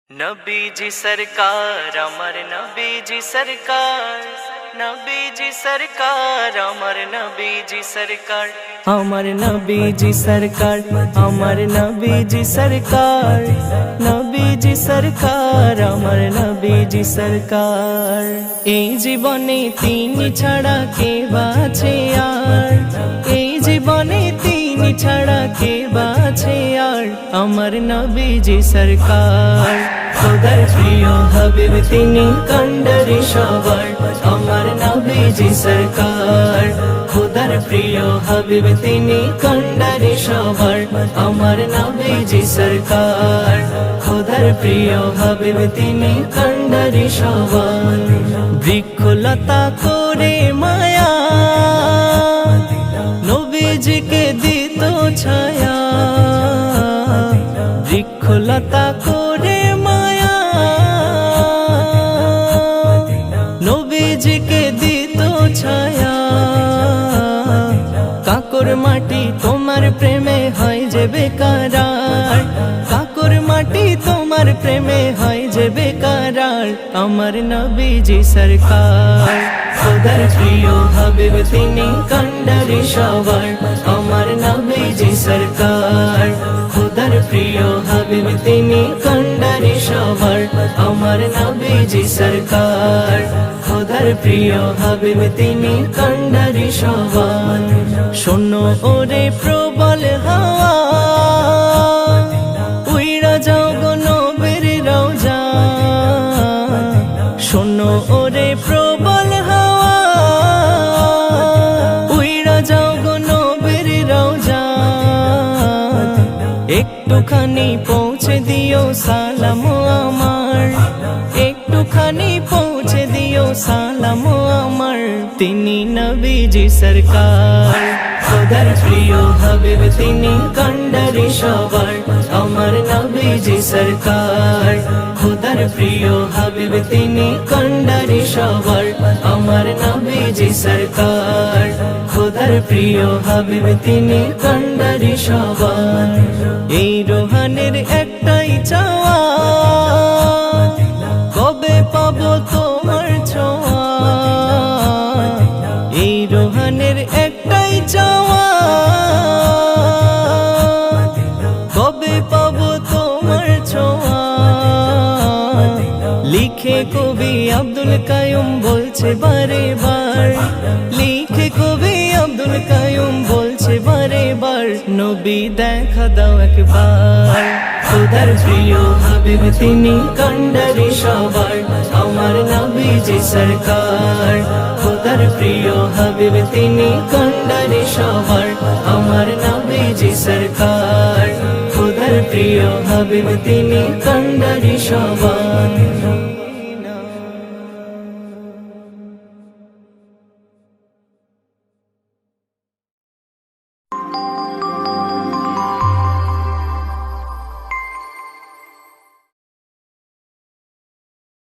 नबीजी सरकार अमर नबीजी सरकार, नबीजी सरकार अमर नबीजी सरकार, अमर नबीजी सरकार, अमर नबीजी सरकार, नबीजी सरकार अमर नबीजी सरकार। এই জীবনে তিনি ছাড়া কে বাঁচে আর, এই জীবনে তিনি ছাড়া কে বাঁচে আর, আমার নবীজি সরকার। খোদার প্রিয় হাবিব তিনি কান্ডারি সবার, আমার নবীজি সরকার। খোদার প্রিয় হাবিব তিনি কান্ডারি সবার, আমার নবীজি সরকার। খোদার প্রিয় হাবিব তিনি কান্ডারি সবার। বৃক্ষলতা করে মায়া নবীজিকে দিত ছায়া, বৃক্ষলতা করে মায়া নবীজিকে দিত ছায়া। কাকর মাটি তোমার প্রেমে হয় যে বেকার, কাকর মাটি তোমার প্রেমে হয় যে বেকার, আমার নবীজি সরকার। খোদার প্রিয় হাবিব তিনি কান্ডারি সবার, আমার নবীজি সরকার। খোদার প্রিয় হাবিব তিনি কান্ডারি সবার, আমার নবীজি সরকার। খোদার প্রিয় হাবিব তিনি কান্ডারি সবার। শোনো ওরে প্রবল হাওয়া, উইরা যাও গো নবীর রওজা। শোনো ওরে প্রবল হাওয়া, উইরা যাও গো নবীর রওজা। একটুখানি পৌঁছে দিও সালাম আমার, একটুখানি পৌঁছে দিও সালাম আমার, তিনি নবীজি সরকার। খোদার প্রিয় হাবিব তিনি কান্ডারি সবার, আমার নবীজি সরকার। খোদার প্রিয় হাবিব তিনি কান্ডারি সবার, আমার নবীজি সরকার। খোদার প্রিয় হাবিব তিনি কান্ডারি সবার। এই রোহানের একটাই চাওয়া, কবে পাবো তোমার ছোঁয়া। এই রোহানের একটাই চাওয়া, কবে পাবো তোমার ছোঁয়া। লিখে কবি আব্দুল কায়ুম বলছে বারে বার, লিখে কবি আব্দুল কায়ুম বলছে বারে বার, নবী দেখা দাও একবার। খোদার প্রিয় হাবিব তিনি কান্ডারি সবার, আমার নবীজি সরকার। খোদার প্রিয় হাবিব তিনি কান্ডারি সবার, আমার নবীজি সরকার। খোদার প্রিয় হাবিব তিনি কান্ডারি সবার।